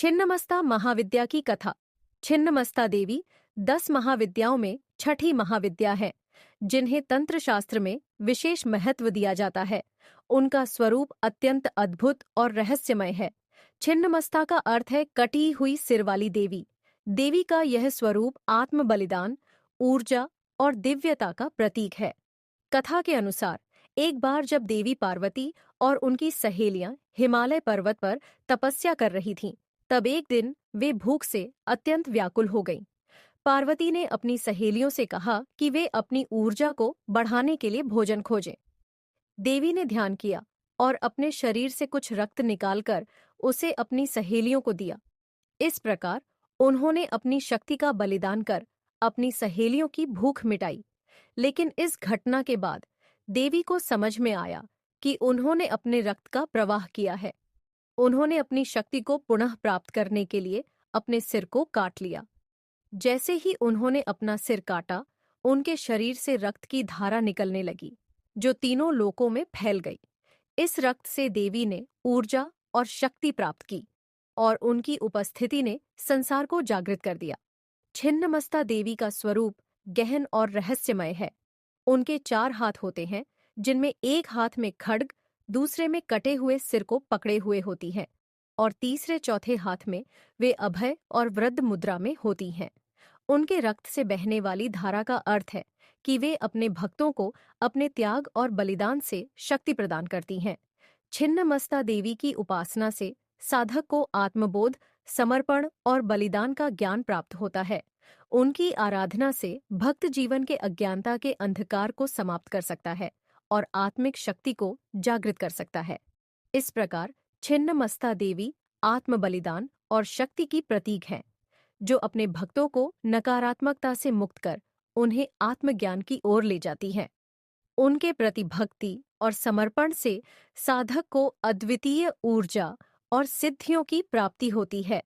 छिन्नमस्ता महाविद्या की कथा। छिन्नमस्ता देवी 10 महाविद्याओं में छठी महाविद्या है, जिन्हें तंत्र शास्त्र में विशेष महत्व दिया जाता है। उनका स्वरूप अत्यंत अद्भुत और रहस्यमय है। छिन्नमस्ता का अर्थ है कटी हुई सिर वाली देवी। देवी का यह स्वरूप आत्म बलिदान, ऊर्जा और दिव्यता का प्रतीक है। कथा के अनुसार एक बार जब देवी पार्वती और उनकी सहेलियां हिमालय पर्वत पर तपस्या कर रही थीं, तब एक दिन वे भूख से अत्यंत व्याकुल हो गईं। पार्वती ने अपनी सहेलियों से कहा कि वे अपनी ऊर्जा को बढ़ाने के लिए भोजन खोजें। देवी ने ध्यान किया और अपने शरीर से कुछ रक्त निकालकर उसे अपनी सहेलियों को दिया। इस प्रकार उन्होंने अपनी शक्ति का बलिदान कर अपनी सहेलियों की भूख मिटाई। लेकिन इस घटना के बाद देवी को समझ में आया कि उन्होंने अपने रक्त का प्रवाह किया है। उन्होंने अपनी शक्ति को पुनः प्राप्त करने के लिए अपने सिर को काट लिया। जैसे ही उन्होंने अपना सिर काटा, उनके शरीर से रक्त की धारा निकलने लगी, जो तीनों लोकों में फैल गई। इस रक्त से देवी ने ऊर्जा और शक्ति प्राप्त की और उनकी उपस्थिति ने संसार को जागृत कर दिया। छिन्नमस्ता देवी का स्वरूप गहन और रहस्यमय है। उनके 4 हाथ होते हैं, जिनमें एक हाथ में खड्ग, दूसरे में कटे हुए सिर को पकड़े हुए होती हैं और तीसरे चौथे हाथ में वे अभय और वृद्ध मुद्रा में होती हैं। उनके रक्त से बहने वाली धारा का अर्थ है कि वे अपने भक्तों को अपने त्याग और बलिदान से शक्ति प्रदान करती हैं। छिन्नमस्ता देवी की उपासना से साधक को आत्मबोध, समर्पण और बलिदान का ज्ञान प्राप्त होता है। उनकी आराधना से भक्त जीवन के अज्ञानता के अंधकार को समाप्त कर सकता है और आत्मिक शक्ति को जागृत कर सकता है। इस प्रकार छिन्नमस्ता देवी आत्म बलिदान और शक्ति की प्रतीक हैं, जो अपने भक्तों को नकारात्मकता से मुक्त कर उन्हें आत्मज्ञान की ओर ले जाती हैं। उनके प्रति भक्ति और समर्पण से साधक को अद्वितीय ऊर्जा और सिद्धियों की प्राप्ति होती है।